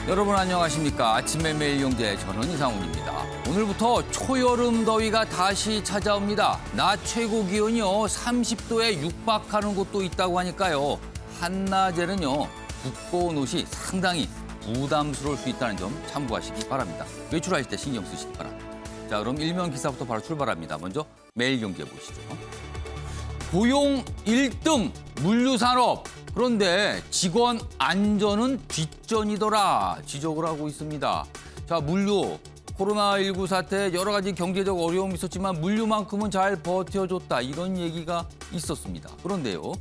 여러분 안녕하십니까. 아침의 매일 경제 저는 이상훈입니다. 오늘부터 초여름 더위가 다시 찾아옵니다. 낮 최고 기온이요 30도에 육박하는 곳도 있다고 하니까요. 한낮에는요 두꺼운 옷이 상당히 부담스러울 수 있다는 점 참고하시기 바랍니다. 외출하실 때 신경 쓰시기 바랍니다. 자, 그럼 일면 기사부터 바로 출발합니다. 먼저 매일 경제 보시죠. 고용 1등 물류산업. 그런데 직원 안전은 뒷전이더라 지적을 하고 있습니다. 자, 물류, 코로나19 사태 여러 가지 경제적 어려움이 있었지만 물류만큼은 잘 버텨줬다 이런 얘기가 있었습니다. 그런데요,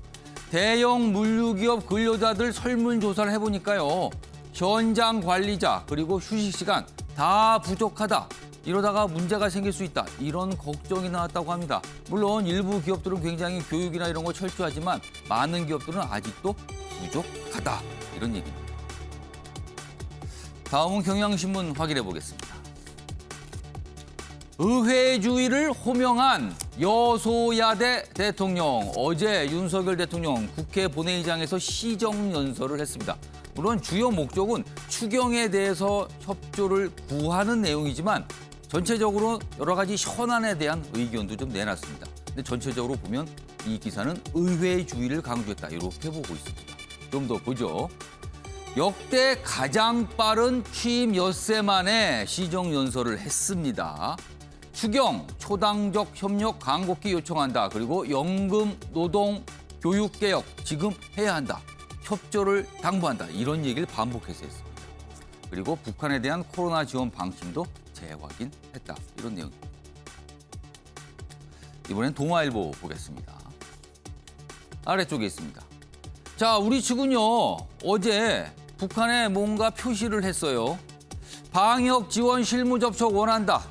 대형 물류기업 근로자들 설문조사를 해보니까요. 현장 관리자 그리고 휴식 시간 다 부족하다. 이러다가 문제가 생길 수 있다. 이런 걱정이 나왔다고 합니다. 물론 일부 기업들은 굉장히 교육이나 이런 거 철저하지만 많은 기업들은 아직도 부족하다. 이런 얘기입니다. 다음은 경향신문 확인해 보겠습니다. 의회주의를 호명한 여소야대 대통령. 어제 윤석열 대통령 국회 본회의장에서 시정연설을 했습니다. 물론 주요 목적은 추경에 대해서 협조를 구하는 내용이지만 전체적으로 여러 가지 현안에 대한 의견도 좀 내놨습니다. 근데 전체적으로 보면 이 기사는 의회주의를 강조했다. 이렇게 보고 있습니다. 좀 더 보죠. 역대 가장 빠른 취임 엿새 만에 시정연설을 했습니다. 추경, 초당적 협력 강곡히 요청한다. 그리고 연금, 노동, 교육개혁 지금 해야 한다. 협조를 당부한다. 이런 얘기를 반복해서 했습니다. 그리고 북한에 대한 코로나 지원 방침도 재확인했다. 이런 내용입니다. 이번엔 동아일보 보겠습니다. 아래쪽에 있습니다. 자, 우리 측은요 어제 북한에 뭔가 표시를 했어요. 방역 지원 실무 접촉 원한다.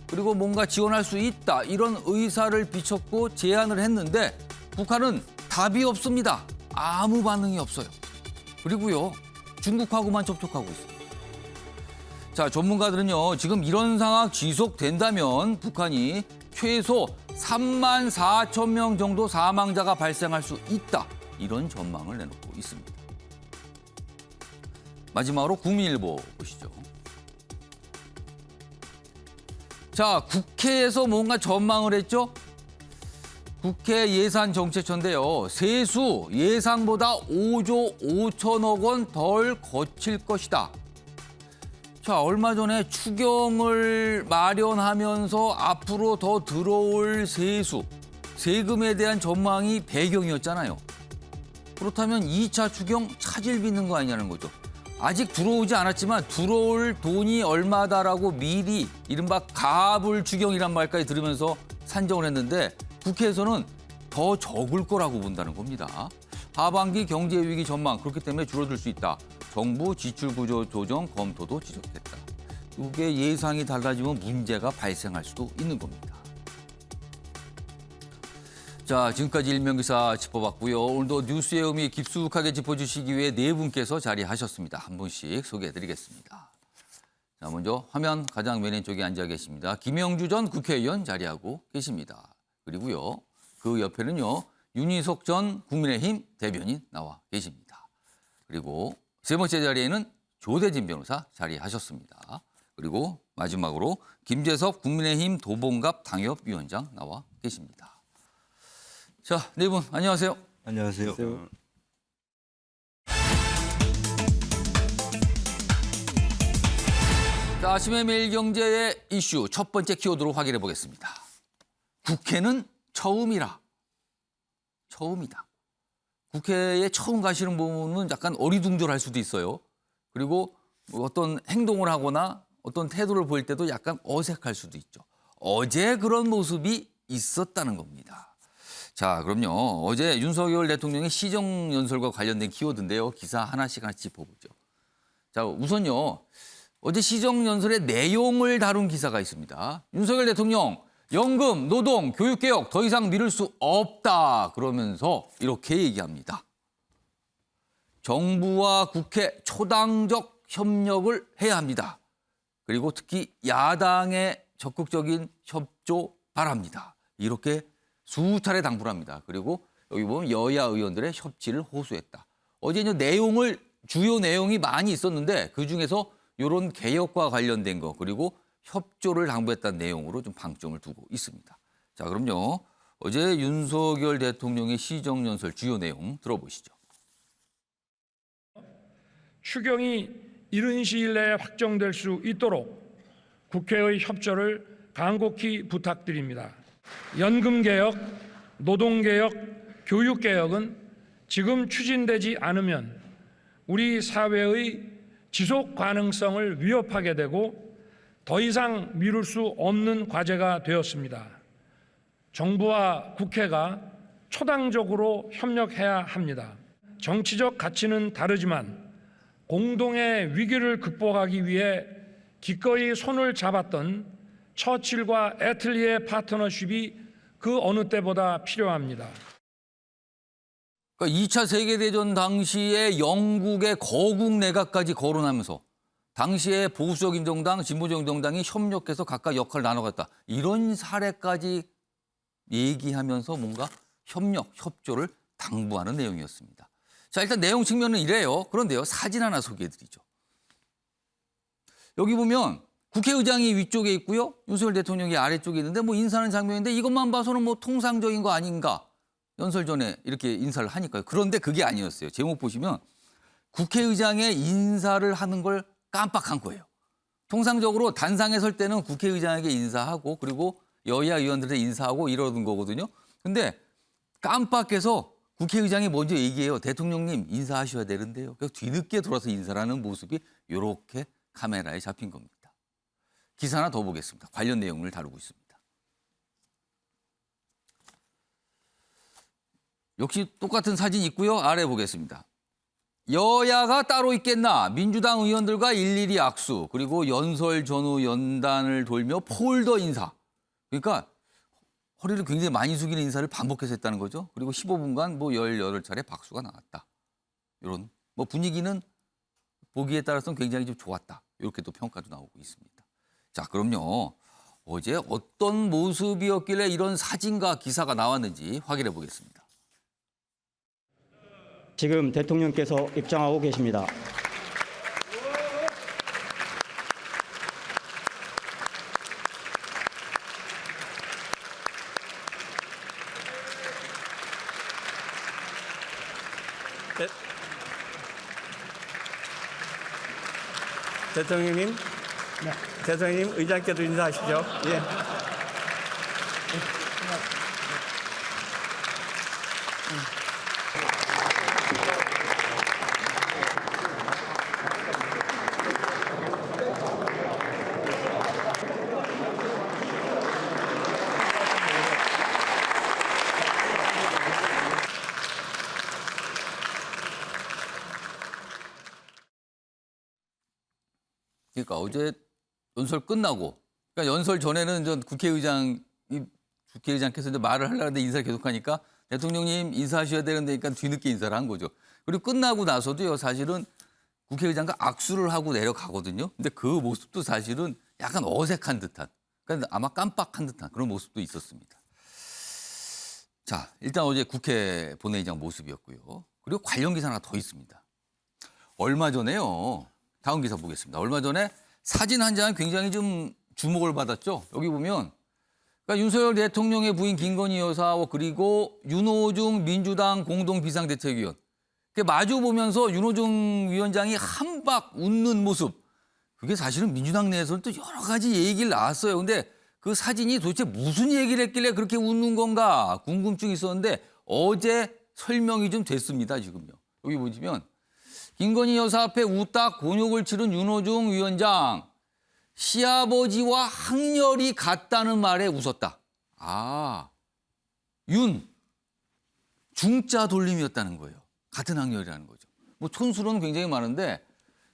그리고 뭔가 지원할 수 있다. 이런 의사를 비췄고 제안을 했는데 북한은 답이 없습니다. 아무 반응이 없어요. 그리고요 중국하고만 접촉하고 있습니다. 자, 전문가들은요 지금 이런 상황 지속된다면 북한이 최소 3만 4천 명 정도 사망자가 발생할 수 있다. 이런 전망을 내놓고 있습니다. 마지막으로 국민일보 보시죠. 자, 국회에서 뭔가 전망을 했죠. 국회 예산정책처인데요. 세수 예상보다 5조 5천억 원 덜 거칠 것이다. 자, 얼마 전에 추경을 마련하면서 앞으로 더 들어올 세수, 세금에 대한 전망이 배경이었잖아요. 그렇다면 2차 추경 차질 빚는 거 아니냐는 거죠. 아직 들어오지 않았지만 들어올 돈이 얼마다라고 미리 이른바 가불 추경이란 말까지 들으면서 산정을 했는데 국회에서는 더 적을 거라고 본다는 겁니다. 하반기 경제 위기 전망 그렇기 때문에 줄어들 수 있다. 정부 지출 구조 조정 검토도 지적했다. 이게 예상이 달라지면 문제가 발생할 수도 있는 겁니다. 자, 지금까지 일면기사 짚어봤고요. 오늘도 뉴스의 의미 깊숙하게 짚어주시기 위해 네 분께서 자리하셨습니다. 한 분씩 소개해드리겠습니다. 자, 먼저 화면 가장 맨 쪽에 앉아 계십니다. 김영주 전 국회의원 자리하고 계십니다. 그리고요, 그 옆에는요, 윤희석 전 국민의힘 대변인 나와 계십니다. 그리고 세 번째 자리에는 조대진 변호사 자리하셨습니다. 그리고 마지막으로 김재섭 국민의힘 도봉갑 당협위원장 나와 계십니다. 자, 네 분 안녕하세요. 안녕하세요. 자, 아침의 매일 경제의 이슈 첫 번째 키워드로 확인해 보겠습니다. 국회는 처음이라. 처음이다. 국회에 처음 가시는 분은 약간 어리둥절할 수도 있어요. 그리고 어떤 행동을 하거나 어떤 태도를 보일 때도 약간 어색할 수도 있죠. 어제 그런 모습이 있었다는 겁니다. 자, 그럼요. 어제 윤석열 대통령의 시정연설과 관련된 키워드인데요. 기사 하나씩 짚어보죠. 자, 우선요. 어제 시정연설의 내용을 다룬 기사가 있습니다. 윤석열 대통령, 연금, 노동, 교육개혁 더 이상 미룰 수 없다. 그러면서 이렇게 얘기합니다. 정부와 국회 초당적 협력을 해야 합니다. 그리고 특히 야당의 적극적인 협조 바랍니다. 이렇게 수차례 당부를 합니다. 그리고 여기 보면 여야 의원들의 협치를 호소했다. 어제 이제 내용을 주요 내용이 많이 있었는데 그중에서 이런 개혁과 관련된 거 그리고 협조를 당부했다는 내용으로 좀 방점을 두고 있습니다. 자, 그럼요. 어제 윤석열 대통령의 시정연설 주요 내용 들어보시죠. 추경이 이른 시일 내에 확정될 수 있도록 국회의 협조를 간곡히 부탁드립니다. 연금개혁, 노동개혁, 교육개혁은 지금 추진되지 않으면 우리 사회의 지속 가능성을 위협하게 되고 더 이상 미룰 수 없는 과제가 되었습니다. 정부와 국회가 초당적으로 협력해야 합니다. 정치적 가치는 다르지만 공동의 위기를 극복하기 위해 기꺼이 손을 잡았던 처칠과 애틀리의 파트너십이 그 어느 때보다 필요합니다. 그러니까 2차 세계대전 당시에 영국의 거국 내각까지 거론하면서 당시에 보수적인 정당, 진보적인 정당이 협력해서 각각 역할을 나눠갔다. 이런 사례까지 얘기하면서 뭔가 협력, 협조를 당부하는 내용이었습니다. 자, 일단 내용 측면은 이래요. 그런데요, 사진 하나 소개해드리죠. 여기 보면 국회의장이 위쪽에 있고요. 윤석열 대통령이 아래쪽에 있는데 뭐 인사하는 장면인데 이것만 봐서는 뭐 통상적인 거 아닌가. 연설 전에 이렇게 인사를 하니까요. 그런데 그게 아니었어요. 제목 보시면 국회의장의 인사를 하는 걸 깜빡한 거예요. 통상적으로 단상에 설 때는 국회의장에게 인사하고 그리고 여야 의원들한테 인사하고 이러는 거거든요. 근데 깜빡해서 국회의장이 먼저 얘기해요. 대통령님 인사하셔야 되는데요. 그래서 뒤늦게 돌아서 인사를 하는 모습이 이렇게 카메라에 잡힌 겁니다. 기사 하나 더 보겠습니다. 관련 내용을 다루고 있습니다. 역시 똑같은 사진 있고요. 아래 보겠습니다. 여야가 따로 있겠나. 민주당 의원들과 일일이 악수. 그리고 연설 전후 연단을 돌며 폴더 인사. 그러니까 허리를 굉장히 많이 숙이는 인사를 반복해서 했다는 거죠. 그리고 15분간 뭐 18차례 박수가 나왔다. 이런 뭐 분위기는 보기에 따라서는 굉장히 좀 좋았다. 이렇게 또 평가도 나오고 있습니다. 자, 그럼요. 어제 어떤 모습이었길래 이런 사진과 기사가 나왔는지 확인해 보겠습니다. 지금 대통령께서 입장하고 계십니다. 대통령님, 대통령님 의장께도 인사하시죠. 예. 그러니까 어제 연설 끝나고, 그러니까 연설 전에는 전 국회의장께서 이제 말을 하려는데 인사를 계속하니까 대통령님 인사하셔야 되는데니까 뒤늦게 인사를 한 거죠. 그리고 끝나고 나서도요, 사실은 국회의장과 악수를 하고 내려가거든요. 근데 그 모습도 사실은 약간 어색한 듯한, 그러니까 아마 깜빡한 듯한 그런 모습도 있었습니다. 자, 일단 어제 국회 본회의장 모습이었고요. 그리고 관련 기사 하나 더 있습니다. 얼마 전에요. 다음 기사 보겠습니다. 얼마 전에 사진 한 장이 굉장히 좀 주목을 받았죠. 여기 보면 그러니까 윤석열 대통령의 부인 김건희 여사 그리고 윤호중 민주당 공동 비상대책위원 마주 보면서 윤호중 위원장이 한박 웃는 모습. 그게 사실은 민주당 내에서는 또 여러 가지 얘기를 나왔어요. 근데 그 사진이 도대체 무슨 얘기를 했길래 그렇게 웃는 건가 궁금증이 있었는데 어제 설명이 좀 됐습니다. 지금요. 여기 보시면 김건희 여사 앞에 웃다 곤욕을 치른 윤호중 위원장. 시아버지와 학렬이 같다는 말에 웃었다. 아, 중자 돌림이었다는 거예요. 같은 학렬이라는 거죠. 뭐 촌수로는 굉장히 많은데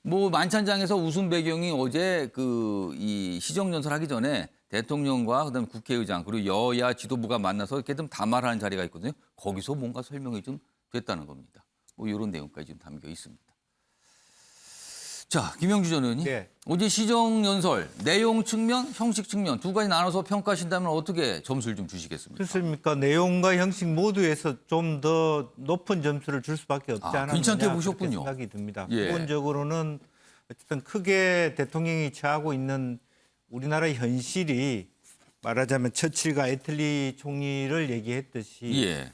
뭐 만찬장에서 웃음 배경이 어제 이 시정연설 하기 전에 대통령과 그다음에 국회의장 그리고 여야 지도부가 만나서 이렇게 좀 담화하는 자리가 있거든요. 거기서 뭔가 설명이 좀 됐다는 겁니다. 뭐 이런 내용까지 좀 담겨 있습니다. 자, 김영주 전 의원님. 네. 어제 시정연설 내용 측면, 형식 측면 두 가지 나눠서 평가하신다면 어떻게 점수를 좀 주시겠습니까? 그렇습니까? 내용과 형식 모두에서 좀 더 높은 점수를 줄 수밖에 없지 않았느냐 괜찮게 보셨군요. 그렇게 생각이 듭니다. 예. 기본적으로는 어쨌든 크게 대통령이 처하고 있는 우리나라의 현실이 말하자면 처칠과 애틀리 총리를 얘기했듯이 예.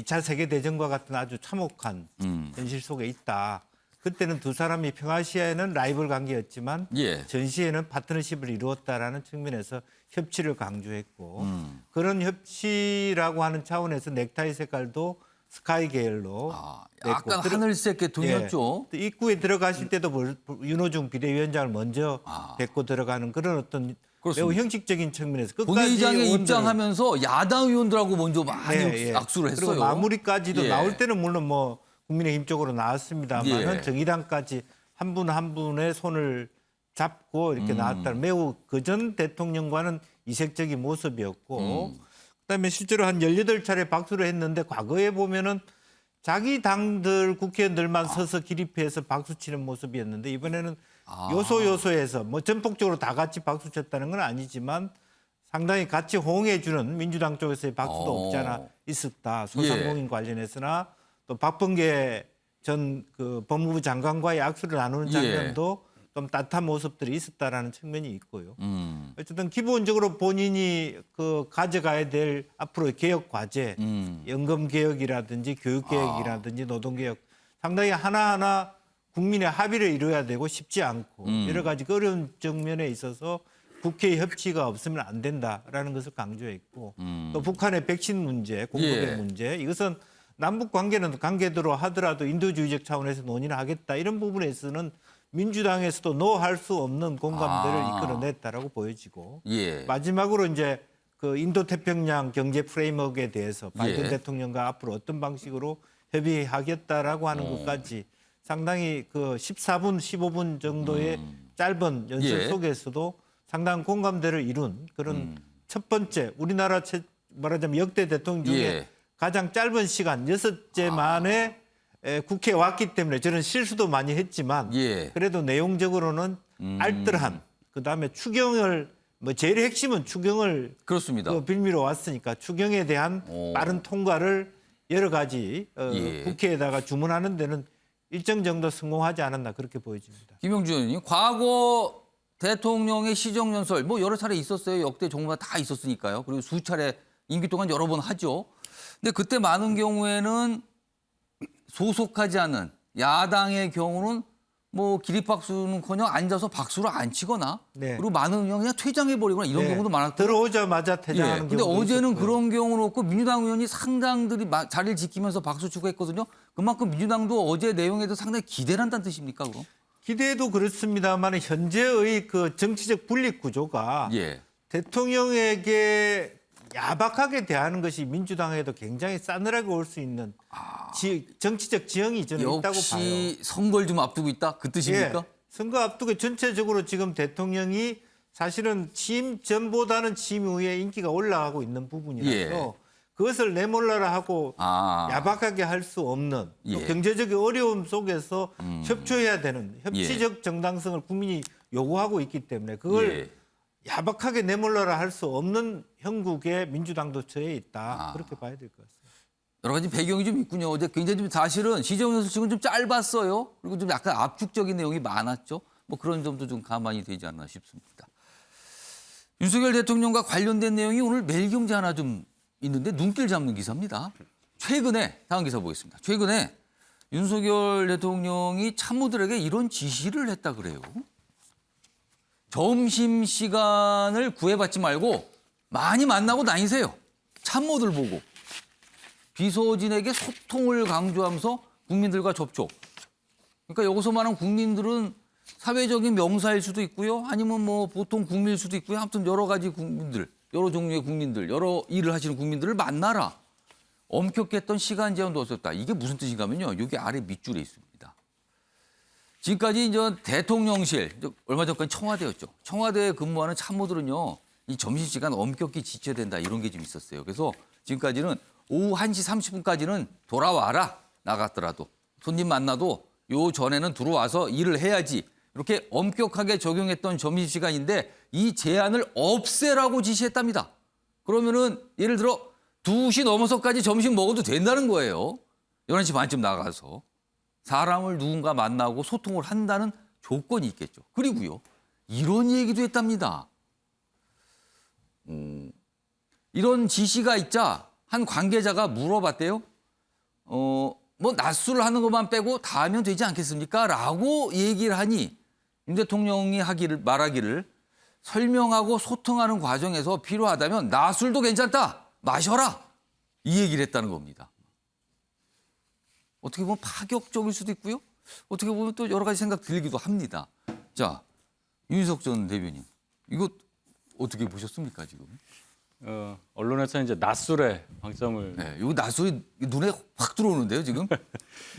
2차 세계대전과 같은 아주 참혹한 현실 속에 있다. 그때는 두 사람이 평화시에는 라이벌 관계였지만 예. 전시에는 파트너십을 이루었다라는 측면에서 협치를 강조했고 그런 협치라고 하는 차원에서 넥타이 색깔도 스카이 계열로 약간 하늘색 계통이었죠. 또 입구에 들어가실 때도 윤호중 비대위원장을 먼저 아. 뵙고 들어가는 그런 어떤 그렇습니다. 매우 형식적인 측면에서 끝까지 본회의장에 의원들을- 입장하면서 야당 의원들하고 먼저 많이 네, 악수를 했어요. 그리고 마무리까지도 예. 나올 때는 물론 뭐 국민의힘 쪽으로 나왔습니다만은 예. 정의당까지 한 분 한 분의 손을 잡고 이렇게 나왔다는 매우 그전 대통령과는 이색적인 모습이었고 그다음에 실제로 한 18차례 박수를 했는데 과거에 보면은 자기 당들 국회의원들만 서서 기립해서 박수 치는 모습이었는데 이번에는 요소요소에서 뭐 전폭적으로 다 같이 박수 쳤다는 건 아니지만 상당히 같이 호응해주는 민주당 쪽에서의 박수도 없지 않아 있었다. 소상공인 관련해서나 또 박범계 전 그 법무부 장관과의 악수를 나누는 장면도 좀 따뜻한 모습들이 있었다라는 측면이 있고요. 어쨌든 기본적으로 본인이 그 가져가야 될 앞으로의 개혁 과제, 연금 개혁이라든지 교육 개혁이라든지 노동 개혁 상당히 하나하나 국민의 합의를 이루어야 되고 쉽지 않고 여러 가지 어려운 측면에 있어서 국회의 협치가 없으면 안 된다라는 것을 강조했고 또 북한의 백신 문제, 공급의 예. 문제 이것은 남북 관계는 관계대로 하더라도 인도주의적 차원에서 논의를 하겠다 이런 부분에서는 민주당에서도 노할 수 없는 공감대를 이끌어냈다라고 보여지고 예. 마지막으로 이제 그 인도 태평양 경제 프레임워크에 대해서 바이든 예. 대통령과 앞으로 어떤 방식으로 협의하겠다라고 하는 것까지 상당히 그 14분, 15분 정도의 짧은 연설 예. 속에서도 상당한 공감대를 이룬 그런 첫 번째 우리나라 말하자면 역대 대통령 중에 예. 가장 짧은 시간 6째 만에 국회에 왔기 때문에 저는 실수도 많이 했지만 예. 그래도 내용적으로는 알뜰한 그다음에 추경을 뭐 제일 핵심은 추경을 그렇습니다. 그 빌미로 왔으니까 추경에 대한 빠른 통과를 여러 가지 예. 국회에다가 주문하는 데는 일정 정도 성공하지 않았나 그렇게 보여집니다. 김영주 의원님, 과거 대통령의 시정연설 뭐 여러 차례 있었어요. 역대 정부가 다 있었으니까요. 그리고 수차례 임기 동안 여러 번 하죠. 근데 그때 많은 경우에는 소속하지 않은 야당의 경우는 뭐 기립박수는커녕 앉아서 박수를 안 치거나 네. 그리고 많은 경우 그냥 퇴장해버리거나 이런 네. 경우도 많았고. 들어오자마자 퇴장하는 근데 경우도 어제는 있었고요. 그런 경우는 없고 민주당 의원이 상당들이 자리를 지키면서 박수 치고 했거든요. 그만큼 민주당도 어제 내용에도 상당히 기대를 한다는 뜻입니까, 그럼? 기대도 그렇습니다만 현재의 그 정치적 분립 구조가 예. 대통령에게 야박하게 대하는 것이 민주당에도 굉장히 싸늘하게 올 수 있는 정치적 지형이 저는 있다고 봐요. 역시 선거를 좀 앞두고 있다? 그 뜻입니까? 예, 선거 앞두고 전체적으로 지금 대통령이 사실은 취임 전보다는 취임 후에 인기가 올라가고 있는 부분이라서 예. 그것을 내몰라라 하고 야박하게 할 수 없는 또 예. 경제적인 어려움 속에서 협조해야 되는 협치적 정당성을 국민이 요구하고 있기 때문에 그걸 예. 야박하게 내몰라라 할 수 없는 형국에 민주당도 처해 있다. 그렇게 봐야 될 것 같습니다. 여러 가지 배경이 좀 있군요. 어제 굉장히 좀 사실은 시정연설 측은 좀 짧았어요. 그리고 좀 약간 압축적인 내용이 많았죠. 뭐 그런 점도 좀 가만히 되지 않나 싶습니다. 윤석열 대통령과 관련된 내용이 오늘 매일경제 하나 좀 있는데 눈길 잡는 기사입니다. 최근에 다음 기사 보겠습니다. 최근에 윤석열 대통령이 참모들에게 이런 지시를 했다 그래요. 점심시간을 구애받지 말고 많이 만나고 다니세요. 참모들 보고. 비서진에게 소통을 강조하면서 국민들과 접촉. 그러니까 여기서 말하는 국민들은 사회적인 명사일 수도 있고요. 아니면 뭐 보통 국민일 수도 있고요. 아무튼 여러 가지 국민들, 여러 종류의 국민들, 여러 일을 하시는 국민들을 만나라. 엄격히 했던 시간 제한도 없었다. 이게 무슨 뜻인가 하면요. 여기 아래 밑줄에 있습니다. 지금까지 이제 대통령실, 얼마 전까지 청와대였죠. 청와대에 근무하는 참모들은요. 이 점심시간 엄격히 지켜야 된다. 이런 게 좀 있었어요. 그래서 지금까지는 오후 1시 30분까지는 돌아와라. 나갔더라도. 손님 만나도 요 전에는 들어와서 일을 해야지. 이렇게 엄격하게 적용했던 점심시간인데 이 제한을 없애라고 지시했답니다. 그러면은 예를 들어 2시 넘어서까지 점심 먹어도 된다는 거예요. 11시 반쯤 나가서. 사람을 누군가 만나고 소통을 한다는 조건이 있겠죠. 그리고요. 이런 얘기도 했답니다. 이런 지시가 있자 한 관계자가 물어봤대요. 뭐 낮술을 하는 것만 빼고 다 하면 되지 않겠습니까? 라고 얘기를 하니 윤 대통령이 말하기를 설명하고 소통하는 과정에서 필요하다면 낮술도 괜찮다. 마셔라. 이 얘기를 했다는 겁니다. 어떻게 보면 파격적일 수도 있고요. 어떻게 보면 또 여러 가지 생각 들기도 합니다. 자, 윤희석 전 대변인. 이거 어떻게 보셨습니까, 지금? 언론에서 이제 낮술에 방점을 네, 이거 낮술이 눈에 확 들어오는데요, 지금?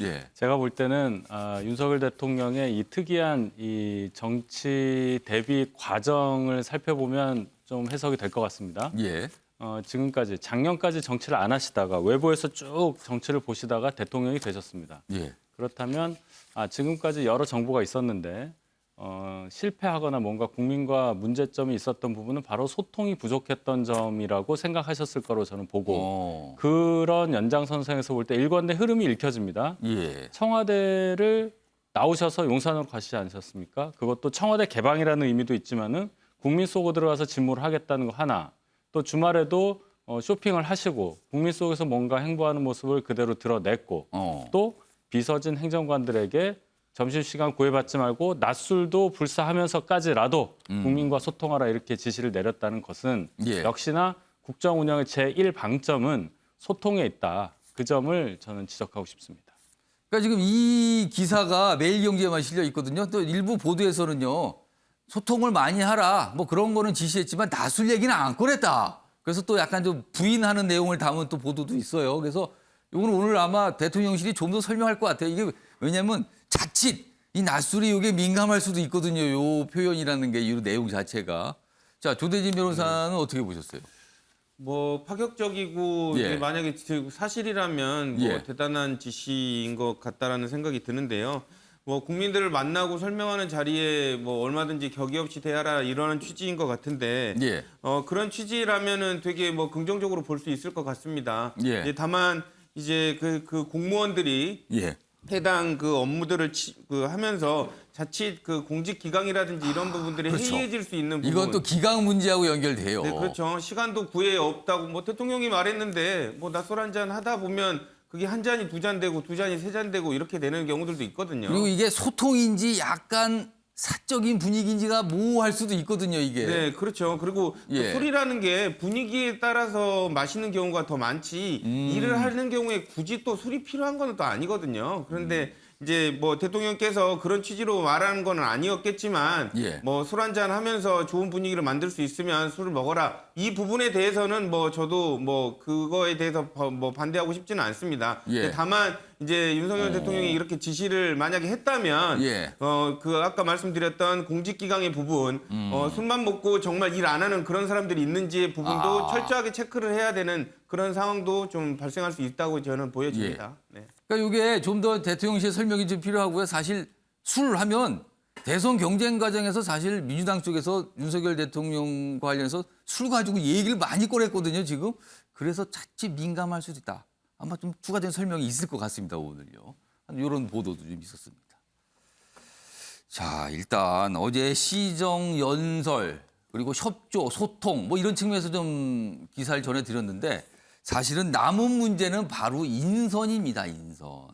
예. 제가 볼 때는 윤석열 대통령의 이 특이한 이 정치 대비 과정을 살펴보면 좀 해석이 될 것 같습니다. 예. 지금까지 작년까지 정치를 안 하시다가 외부에서 쭉 정치를 보시다가 대통령이 되셨습니다. 예. 그렇다면 지금까지 여러 정부가 있었는데 실패하거나 뭔가 국민과 문제점이 있었던 부분은 바로 소통이 부족했던 점이라고 생각하셨을 거로 저는 보고 그런 연장선상에서 볼 때 일관된 흐름이 읽혀집니다. 예. 청와대를 나오셔서 용산으로 가시지 않으셨습니까? 그것도 청와대 개방이라는 의미도 있지만은 국민 속으로 들어가서 직무를 하겠다는 거 하나, 또 주말에도 쇼핑을 하시고 국민 속에서 뭔가 행보하는 모습을 그대로 드러냈고 또 비서진 행정관들에게 점심시간 구애받지 말고 낮술도 불사하면서까지라도 국민과 소통하라 이렇게 지시를 내렸다는 것은 예. 역시나 국정 운영의 제1방점은 소통에 있다. 그 점을 저는 지적하고 싶습니다. 그러니까 지금 이 기사가 매일경제에만 실려 있거든요. 또 일부 보도에서는요. 소통을 많이 하라. 뭐 그런 거는 지시했지만 낮술 얘기는 안 꺼냈다. 그래서 또 약간 좀 부인하는 내용을 담은 또 보도도 있어요. 그래서 이건 오늘 아마 대통령실이 좀 더 설명할 것 같아요. 이게 왜냐하면 자칫 이 낮술이 이게 민감할 수도 있거든요. 요 표현이라는 게 이 내용 자체가. 자, 조대진 변호사는 어떻게 보셨어요? 뭐 파격적이고 예. 이제 만약에 사실이라면 뭐 예. 대단한 지시인 것 같다라는 생각이 드는데요. 뭐 국민들을 만나고 설명하는 자리에 뭐 얼마든지 격의 없이 대하라 이러는 취지인 것 같은데 예. 그런 취지라면은 되게 뭐 긍정적으로 볼 수 있을 것 같습니다. 예. 이제 다만 이제 그 공무원들이 예. 해당 그 업무들을 하면서 자칫 그 공직 기강이라든지 이런 부분들이 그렇죠. 해이해질 수 있는 부분. 이건 또 기강 문제하고 연결돼요. 네, 그렇죠. 시간도 구애 없다고 뭐 대통령이 말했는데 뭐 낮술 한잔 하다 보면 그게 한 잔이 두 잔 되고 두 잔이 세 잔 되고 이렇게 되는 경우들도 있거든요. 그리고 이게 소통인지 약간 사적인 분위기인지가 모호할 수도 있거든요, 이게. 네, 그렇죠. 그리고 예. 그 술이라는 게 분위기에 따라서 마시는 경우가 더 많지 일을 하는 경우에 굳이 또 술이 필요한 건 또 아니거든요. 그런데 이제 뭐 대통령께서 그런 취지로 말하는 건 아니었겠지만 예. 뭐 술 한잔 하면서 좋은 분위기를 만들 수 있으면 술을 먹어라. 이 부분에 대해서는 뭐 저도 뭐 그거에 대해서 뭐 반대하고 싶지는 않습니다. 예. 다만 이제 윤석열 대통령이 이렇게 지시를 만약에 했다면 예. 그 아까 말씀드렸던 공직기강의 부분 술만 먹고 정말 일 안 하는 그런 사람들이 있는지의 부분도 철저하게 체크를 해야 되는 그런 상황도 좀 발생할 수 있다고 저는 보여집니다. 네. 그러니까 이게 좀 더 대통령실 설명이 좀 필요하고요. 사실 술 하면 대선 경쟁 과정에서 사실 민주당 쪽에서 윤석열 대통령 관련해서 술 가지고 얘기를 많이 꺼냈거든요, 지금. 그래서 자칫 민감할 수도 있다. 아마 좀 추가된 설명이 있을 것 같습니다, 오늘요. 이런 보도도 좀 있었습니다. 자, 일단 어제 시정 연설 그리고 협조, 소통 뭐 이런 측면에서 좀 기사를 전해드렸는데 사실은 남은 문제는 바로 인선입니다, 인선.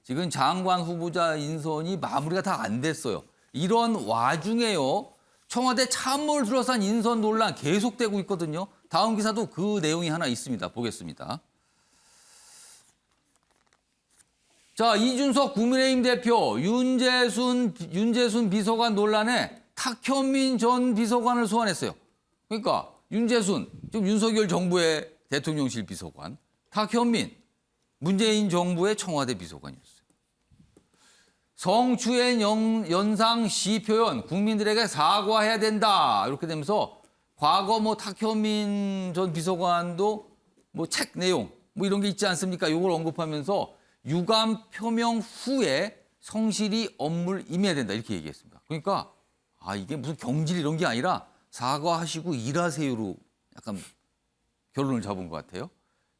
지금 장관 후보자 인선이 마무리가 다 안 됐어요. 이런 와중에요. 청와대 참모를 둘러싼 인선 논란 계속되고 있거든요. 다음 기사도 그 내용이 하나 있습니다. 보겠습니다. 자, 이준석 국민의힘 대표 윤재순 비서관 논란에 탁현민 전 비서관을 소환했어요. 그러니까 윤재순, 지금 윤석열 정부의 대통령실 비서관, 탁현민, 문재인 정부의 청와대 비서관이었어요. 성추행 연상 시표현 국민들에게 사과해야 된다. 이렇게 되면서 과거 뭐 탁현민 전 비서관도 뭐 책 내용 뭐 이런 게 있지 않습니까? 이걸 언급하면서 유감 표명 후에 성실히 업무를 임해야 된다 이렇게 얘기했습니다. 그러니까 이게 무슨 경질 이런 게 아니라 사과하시고 일하세요로 약간 결론을 잡은 것 같아요.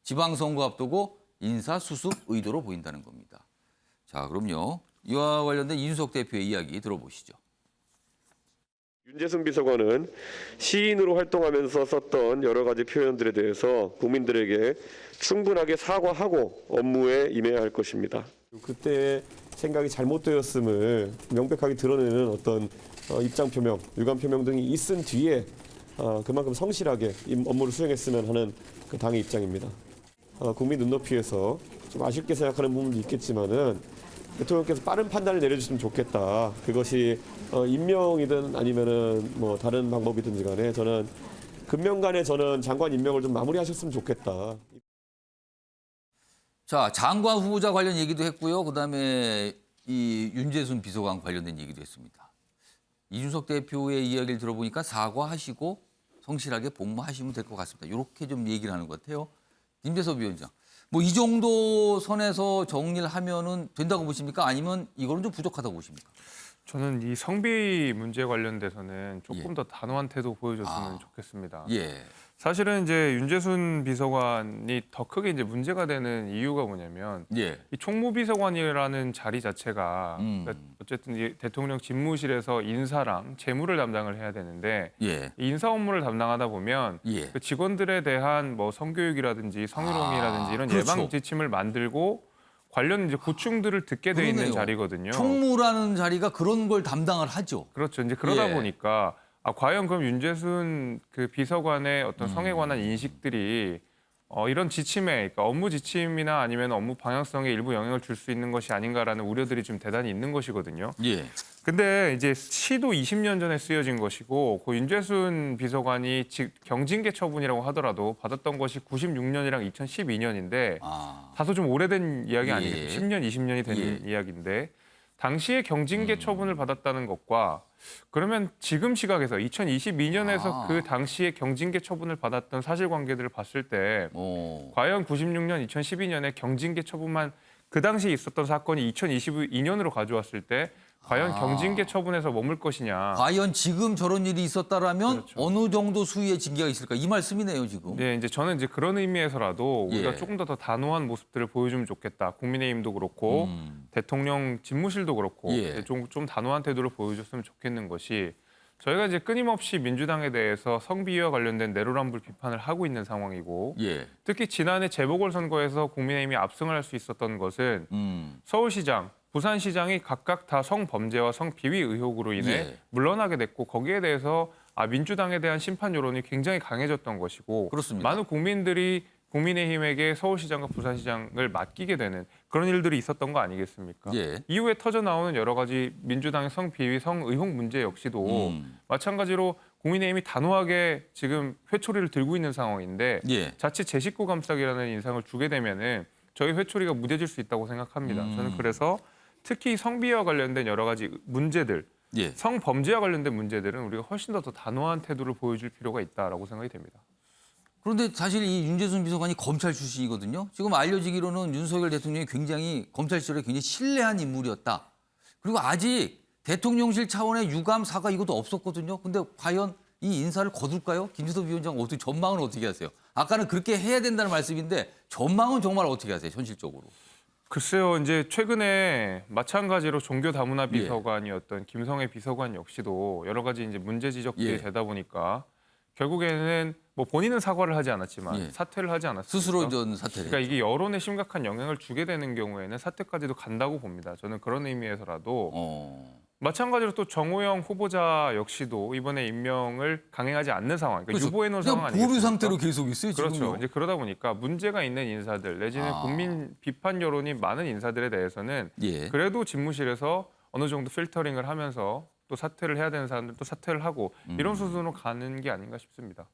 지방선거 앞두고 인사수습 의도로 보인다는 겁니다. 자, 그럼요. 이와 관련된 이준석 대표의 이야기 들어보시죠. 윤재순 비서관은 시인으로 활동하면서 썼던 여러 가지 표현들에 대해서 국민들에게 충분하게 사과하고 업무에 임해야 할 것입니다. 그때 생각이 잘못되었음을 명백하게 드러내는 어떤 입장 표명, 유감 표명 등이 있은 뒤에 그만큼 성실하게 업무를 수행했으면 하는 그 당의 입장입니다. 국민 눈높이에서 좀 아쉽게 생각하는 부분도 있겠지만은 대통령께서 빠른 판단을 내려주시면 좋겠다. 그것이 임명이든 아니면은 뭐 다른 방법이든지 간에 저는 금년간에 저는 장관 임명을 좀 마무리하셨으면 좋겠다. 자, 장관 후보자 관련 얘기도 했고요. 그다음에 이 윤재순 비서관 관련된 얘기도 했습니다. 이준석 대표의 이야기를 들어보니까 사과하시고 성실하게 복무하시면 될 것 같습니다. 이렇게 좀 얘기를 하는 것 같아요. 김재섭 위원장. 뭐 이 정도 선에서 정리를 하면은 된다고 보십니까? 아니면 이거는 좀 부족하다고 보십니까? 저는 이 성비 문제 관련돼서는 조금 더 단호한 태도 보여줬으면 좋겠습니다. 예. 사실은 이제 윤재순 비서관이 더 크게 이제 문제가 되는 이유가 뭐냐면 예. 이 총무비서관이라는 자리 자체가 그러니까 어쨌든 이 대통령 집무실에서 인사랑 재무를 담당을 해야 되는데 예. 이 인사 업무를 담당하다 보면 예. 그 직원들에 대한 뭐 성교육이라든지 성희롱이라든지 이런 그렇죠. 예방 지침을 만들고 관련 이제 고충들을 듣게 돼 있는 그러네요. 자리거든요. 총무라는 자리가 그런 걸 담당을 하죠. 그렇죠. 이제 그러다 예. 보니까 과연 그럼 윤재순 그 비서관의 어떤 성에 관한 인식들이 이런 지침에, 그러니까 업무 지침이나 아니면 업무 방향성에 일부 영향을 줄 수 있는 것이 아닌가라는 우려들이 좀 대단히 있는 것이거든요. 예. 근데 이제 시도 20년 전에 쓰여진 것이고 그 윤재순 비서관이 경징계 처분이라고 하더라도 받았던 것이 96년이랑 2012년인데 다소 좀 오래된 이야기 아니겠어요? 10년, 20년이 된 이야기인데 당시에 경징계 처분을 받았다는 것과 그러면 지금 시각에서 2022년에서 그 당시에 경징계 처분을 받았던 사실관계들을 봤을 때 과연 96년, 2012년에 경징계 처분만 그 당시에 있었던 사건이 2022년으로 가져왔을 때 과연 경징계 처분에서 머물 것이냐. 과연 지금 저런 일이 있었다라면 그렇죠. 어느 정도 수위의 징계가 있을까? 이 말씀이네요, 지금. 네, 이제 저는 이제 그런 의미에서라도 우리가 예. 조금 더 단호한 모습들을 보여주면 좋겠다. 국민의힘도 그렇고 대통령 집무실도 그렇고 예. 좀 단호한 태도를 보여줬으면 좋겠는 것이 저희가 이제 끊임없이 민주당에 대해서 성비위와 관련된 내로남불 비판을 하고 있는 상황이고 예. 특히 지난해 재보궐선거에서 국민의힘이 압승을 할 수 있었던 것은 서울시장, 부산시장이 각각 다 성범죄와 성비위 의혹으로 인해 예. 물러나게 됐고 거기에 대해서 민주당에 대한 심판 여론이 굉장히 강해졌던 것이고 그렇습니다. 많은 국민들이 국민의힘에게 서울시장과 부산시장을 맡기게 되는 그런 일들이 있었던 거 아니겠습니까? 예. 이후에 터져 나오는 여러 가지 민주당의 성비위, 성의혹 문제 역시도 마찬가지로 국민의힘이 단호하게 지금 회초리를 들고 있는 상황인데 예. 자칫 제 식구 감싸기라는 인상을 주게 되면은 저희 회초리가 무뎌질 수 있다고 생각합니다. 저는 그래서 특히 성비위와 관련된 여러 가지 문제들, 예. 성범죄와 관련된 문제들은 우리가 훨씬 더 단호한 태도를 보여줄 필요가 있다라고 생각이 됩니다. 그런데 사실 이 윤재순 비서관이 검찰 출신이거든요. 지금 알려지기로는 윤석열 대통령이 굉장히 검찰 시절에 굉장히 신뢰한 인물이었다. 그리고 아직 대통령실 차원의 유감, 사과 이것도 없었거든요. 근데 과연 이 인사를 거둘까요? 김재섭 위원장 어떻게 전망은 어떻게 하세요? 아까는 그렇게 해야 된다는 말씀인데 전망은 정말 어떻게 하세요? 현실적으로. 글쎄요, 이제 최근에 마찬가지로 종교 다문화 예. 비서관이었던 김성애 비서관 역시도 여러 가지 이제 문제 지적들이 예. 되다 보니까 결국에는 뭐 본인은 사과를 하지 않았지만 예. 사퇴를 하지 않았습니까? 스스로 전 사퇴를. 그러니까 이게 여론에 심각한 영향을 주게 되는 경우에는 사퇴까지도 간다고 봅니다. 저는 그런 의미에서라도 마찬가지로 또 정호영 후보자 역시도 이번에 임명을 강행하지 않는 상황, 그러니까 그래서 유보해 놓은 상황 그냥 아니겠습니까? 보류 상태로 계속 있어요, 지금요. 그렇죠. 이제 그러다 보니까 문제가 있는 인사들 내지는 국민 비판 여론이 많은 인사들에 대해서는 예. 그래도 집무실에서 어느 정도 필터링을 하면서 또 사퇴를 해야 되는 사람들 또 사퇴를 하고 이런 수순으로 가는 게 아닌가 싶습니다.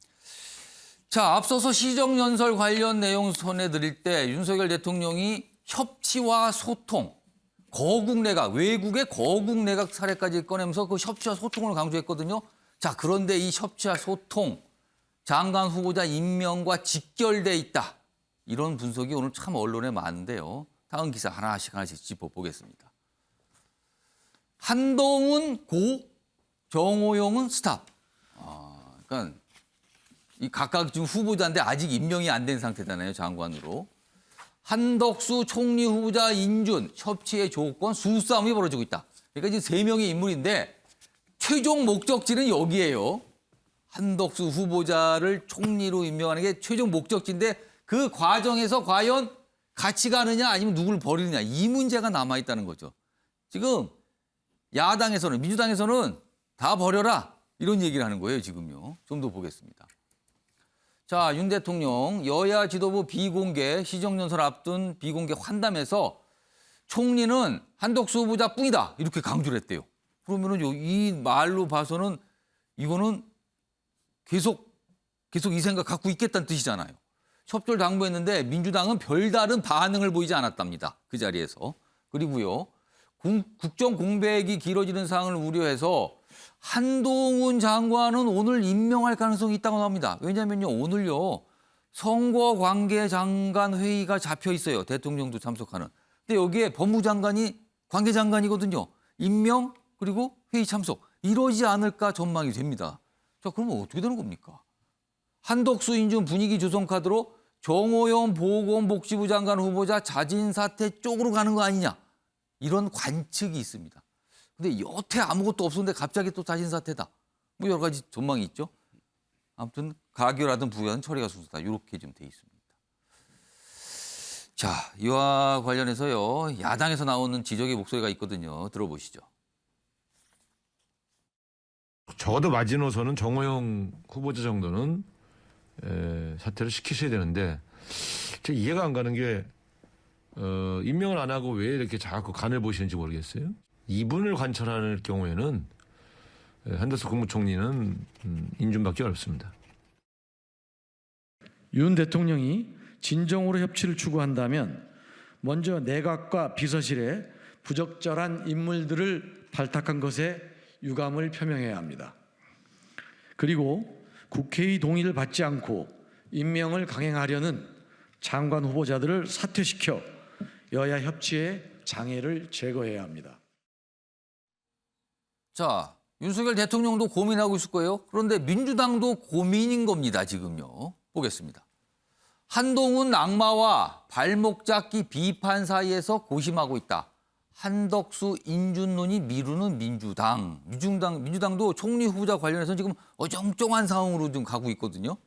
자, 앞서서 시정연설 관련 내용 전해드릴 때 윤석열 대통령이 협치와 소통, 거국 내각, 외국의 거국 내각 사례까지 꺼내면서 그 협치와 소통을 강조했거든요. 자, 그런데 이 협치와 소통, 장관 후보자 임명과 직결돼 있다. 이런 분석이 오늘 참 언론에 많은데요. 다음 기사 하나씩 짚어보겠습니다. 한동훈 고, 정호영은 스탑. 그러니까 이 각각 지금 후보자인데 아직 임명이 안 된 상태잖아요, 장관으로. 한덕수 총리 후보자 인준 협치의 조건 수싸움이 벌어지고 있다. 그러니까 지금 3명의 인물인데 최종 목적지는 여기예요. 한덕수 후보자를 총리로 임명하는 게 최종 목적지인데 그 과정에서 과연 같이 가느냐 아니면 누구를 버리느냐 이 문제가 남아있다는 거죠. 지금 야당에서는 민주당에서는 다 버려라 이런 얘기를 하는 거예요. 지금요. 좀 더 보겠습니다. 자, 윤 대통령 여야 지도부 비공개 시정연설 앞둔 비공개 환담에서 총리는 한덕수 후보자뿐이다 이렇게 강조를 했대요. 그러면은 이 말로 봐서는 이거는 계속 이 생각 갖고 있겠다는 뜻이잖아요. 협조를 당부했는데 민주당은 별다른 반응을 보이지 않았답니다. 그 자리에서. 그리고요. 국정 공백이 길어지는 상황을 우려해서 한동훈 장관은 오늘 임명할 가능성이 있다고 합니다. 왜냐면요. 오늘요. 선거관계장관 회의가 잡혀 있어요. 대통령도 참석하는. 근데 여기에 법무장관이 관계장관이거든요. 임명 그리고 회의 참석. 이러지 않을까 전망이 됩니다. 자, 그러면 어떻게 되는 겁니까? 한덕수 인준 분위기 조성 카드로 정호영 보건복지부 장관 후보자 자진 사퇴 쪽으로 가는 거 아니냐. 이런 관측이 있습니다. 근데 여태 아무것도 없었는데 갑자기 또 자진 사퇴다. 뭐 여러 가지 전망이 있죠. 아무튼 가결하든 부결하든 처리가 순서다. 이렇게 좀 돼 있습니다. 자, 이와 관련해서요. 야당에서 나오는 지적의 목소리가 있거든요. 들어보시죠. 적어도 마지노선은 정호영 후보자 정도는 사퇴를 시키셔야 되는데 제가 이해가 안 가는 게 임명을 안 하고 왜 이렇게 자꾸 간을 보시는지 모르겠어요. 이분을 관철할 경우에는 한덕수 국무총리는 인준받기 어렵습니다. 윤 대통령이 진정으로 협치를 추구한다면 먼저 내각과 비서실에 부적절한 인물들을 발탁한 것에 유감을 표명해야 합니다. 그리고 국회의 동의를 받지 않고 임명을 강행하려는 장관 후보자들을 사퇴시켜 여야 협치의 장애를 제거해야 합니다. 자, 윤석열 대통령도 고민하고 있을 거예요. 그런데 민주당도 고민인 겁니다, 지금요. 보겠습니다. 한동훈 악마와 발목 잡기 비판 사이에서 고심하고 있다. 한덕수 인준론이 미루는 민주당. 민주당도 총리 후보자 관련해서 지금 어정쩡한 상황으로 좀 가고 있거든요.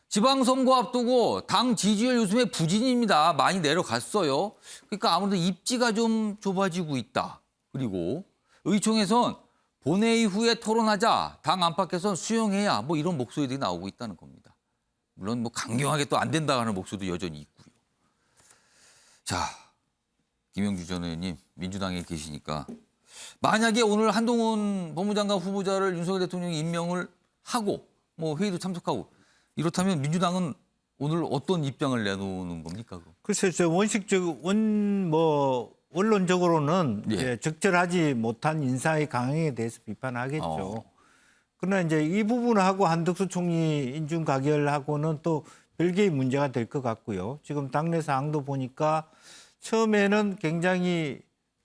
지방선거 앞두고 당 지지율 요즘에 부진입니다. 많이 내려갔어요. 그러니까 아무래도 입지가 좀 좁아지고 있다. 그리고 의총에선 본회의 후에 토론하자. 당 안팎에선 수용해야 뭐 이런 목소리들이 나오고 있다는 겁니다. 물론 뭐 강경하게 또 안 된다 하는 목소리도 여전히 있고요. 자, 김영주 전 의원님 민주당에 계시니까 만약에 오늘 한동훈 법무장관 후보자를 윤석열 대통령이 임명을 하고 뭐 회의도 참석하고 이렇다면 민주당은 오늘 어떤 입장을 내놓는 겁니까? 글쎄요, 원론적으로는 예. 이제 적절하지 못한 인사의 강행에 대해서 비판하겠죠. 그러나 이제 이 부분하고 한덕수 총리 인준 가결하고는 또 별개의 문제가 될 것 같고요. 지금 당내 상황도 보니까 처음에는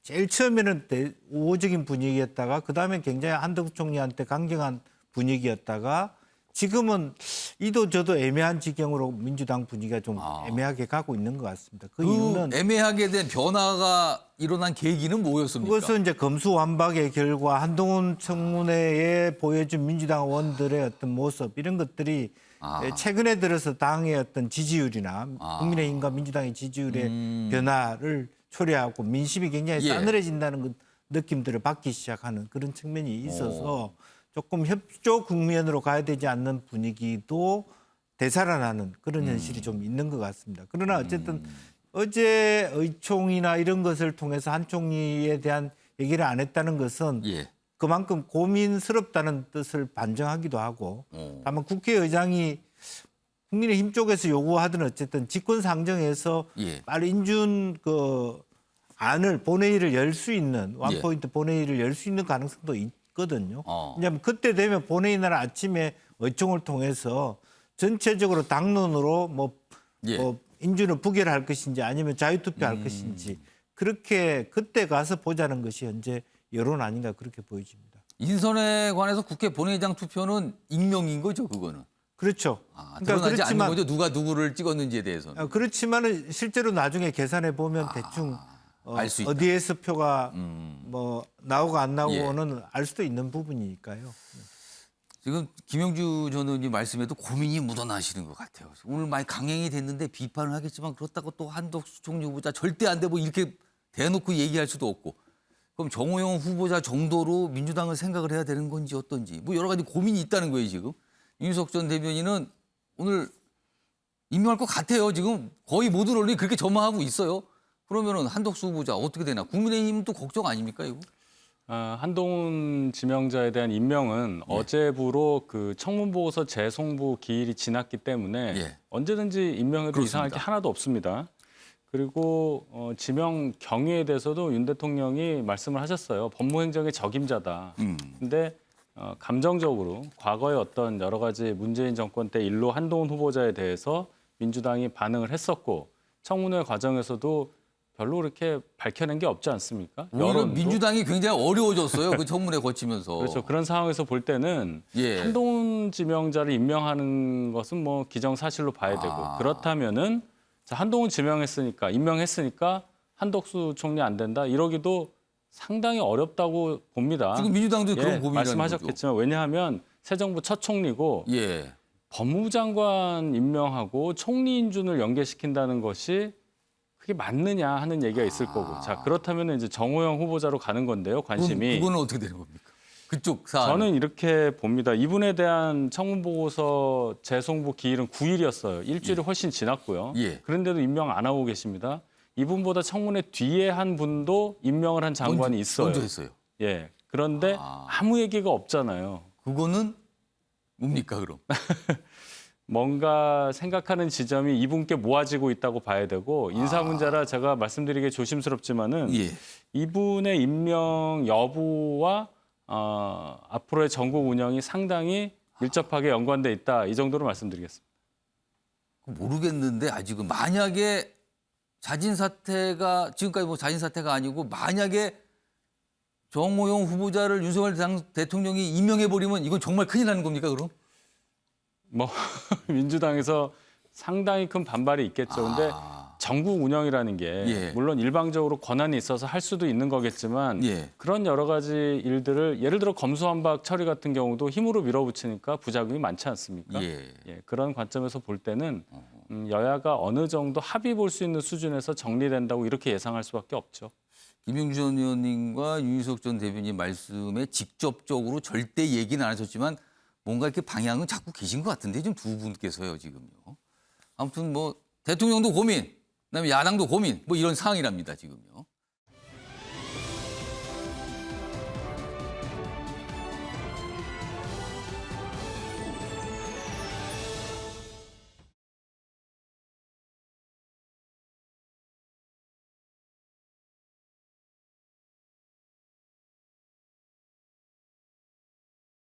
제일 처음에는 우호적인 분위기였다가 그다음에 굉장히 한덕수 총리한테 강경한 분위기였다가 지금은 이도 저도 애매한 지경으로 민주당 분위기가 좀 애매하게 가고 있는 것 같습니다. 그 이유는 애매하게 된 변화가 일어난 계기는 뭐였습니까? 그것은 이제 검수완박의 결과 한동훈 청문회에 보여준 민주당 의원들의 어떤 모습 이런 것들이 최근에 들어서 당의 어떤 지지율이나 국민의힘과 민주당의 지지율의 변화를 초래하고 민심이 굉장히 싸늘해진다는 느낌들을 받기 시작하는 그런 측면이 있어서 조금 협조 국면으로 가야 되지 않는 분위기도 되살아나는 그런 현실이 좀 있는 것 같습니다. 그러나 어쨌든 어제 의총이나 이런 것을 통해서 한 총리에 대한 얘기를 안 했다는 것은 그만큼 고민스럽다는 뜻을 반증하기도 하고 다만 국회의장이 국민의힘 쪽에서 요구하든 어쨌든 직권상정해서 빨리 인준 안을 본회의를 열 수 있는 원포인트 본회의를 열 수 있는 가능성도 있거든요. 왜냐하면 그때 되면 본회의 날 아침에 의총을 통해서 전체적으로 당론으로 뭐 인준을 부결할 것인지 아니면 자유투표할 것인지 그렇게 그때 가서 보자는 것이 현재 여론 아닌가 그렇게 보여집니다. 인선에 관해서 국회 본회의장 투표는 익명인 거죠, 그거는. 그렇죠. 드러나지 않는 거죠, 누가 누구를 찍었는지에 대해서는. 그렇지만은 실제로 나중에 계산해 보면 대충 알수 있다. 어디에서 표가 뭐 나오고 안 나오고는 알 수도 있는 부분이니까요. 지금 김영주 전 의원님 말씀에도 고민이 묻어나시는 것 같아요. 오늘 많이 강행이 됐는데 비판을 하겠지만 그렇다고 또 한덕수 총리 후보자 절대 안 돼 뭐 이렇게 대놓고 얘기할 수도 없고. 그럼 정호영 후보자 정도로 민주당을 생각을 해야 되는 건지 어떤지 뭐 여러 가지 고민이 있다는 거예요 지금. 윤석 전 대변인은 오늘 임명할 것 같아요. 지금 거의 모든 언론이 그렇게 전망하고 있어요. 그러면은 한덕수 후보자 어떻게 되나? 국민의힘은 또 걱정 아닙니까 이거? 한동훈 지명자에 대한 임명은 어제부로 그 청문보고서 재송부 기일이 지났기 때문에 언제든지 임명해도 그렇습니다. 이상할 게 하나도 없습니다. 그리고 지명 경위에 대해서도 윤 대통령이 말씀을 하셨어요. 법무행정의 적임자다. 근데 감정적으로 과거의 어떤 여러 가지 문재인 정권 때 일로 한동훈 후보자에 대해서 민주당이 반응을 했었고 청문회 과정에서도 별로 그렇게 밝혀낸 게 없지 않습니까? 오히려 여론도. 민주당이 굉장히 어려워졌어요. 그 청문회 거치면서. 그렇죠. 그런 상황에서 볼 때는 한동훈 지명자를 임명하는 것은 뭐 기정사실로 봐야 되고 그렇다면은 자, 한동훈 지명했으니까 임명했으니까 한덕수 총리 안 된다 이러기도 상당히 어렵다고 봅니다. 지금 민주당도 그런 고민이라는 말씀하셨겠지만 왜냐하면 새 정부 첫 총리고 법무부 장관 임명하고 총리 인준을 연계시킨다는 것이 그게 맞느냐 하는 얘기가 있을 거고. 자, 그렇다면 이제 정호영 후보자로 가는 건데요. 관심이. 그거는 어떻게 되는 겁니까? 그쪽 사안. 저는 이렇게 봅니다. 이분에 대한 청문보고서 재송부 기일은 9일이었어요. 일주일이 훨씬 지났고요. 그런데도 임명 안 하고 계십니다. 이분보다 청문회 뒤에 한 분도 임명을 한 장관이 있어요. 먼저 했어요. 예. 그런데 아무 얘기가 없잖아요. 그거는 뭡니까 그럼? 뭔가 생각하는 지점이 이분께 모아지고 있다고 봐야 되고 인사 문제라 제가 말씀드리기 조심스럽지만은 이분의 임명 여부와 앞으로의 전국 운영이 상당히 밀접하게 연관돼 있다. 이 정도로 말씀드리겠습니다. 모르겠는데 아직은 만약에 자진 사퇴가 지금까지 뭐 자진 사퇴가 아니고 만약에 정호영 후보자를 윤석열 대통령이 임명해 버리면 이건 정말 큰일 나는 겁니까 그럼? 뭐 민주당에서 상당히 큰 반발이 있겠죠. 근데 전국 운영이라는 게 물론 일방적으로 권한이 있어서 할 수도 있는 거겠지만 그런 여러 가지 일들을 예를 들어 검수완박 처리 같은 경우도 힘으로 밀어붙이니까 부작용이 많지 않습니까? 그런 관점에서 볼 때는 여야가 어느 정도 합의 볼 수 있는 수준에서 정리된다고 이렇게 예상할 수밖에 없죠. 김영주 전 의원님과 윤석 전 대변인 말씀에 직접적으로 절대 얘기는 안 하셨지만 뭔가 이렇게 방향은 잡고 계신 것 같은데 지금 두 분께서요 지금요. 아무튼 뭐 대통령도 고민, 그다음에 야당도 고민 뭐 이런 상황이랍니다 지금요.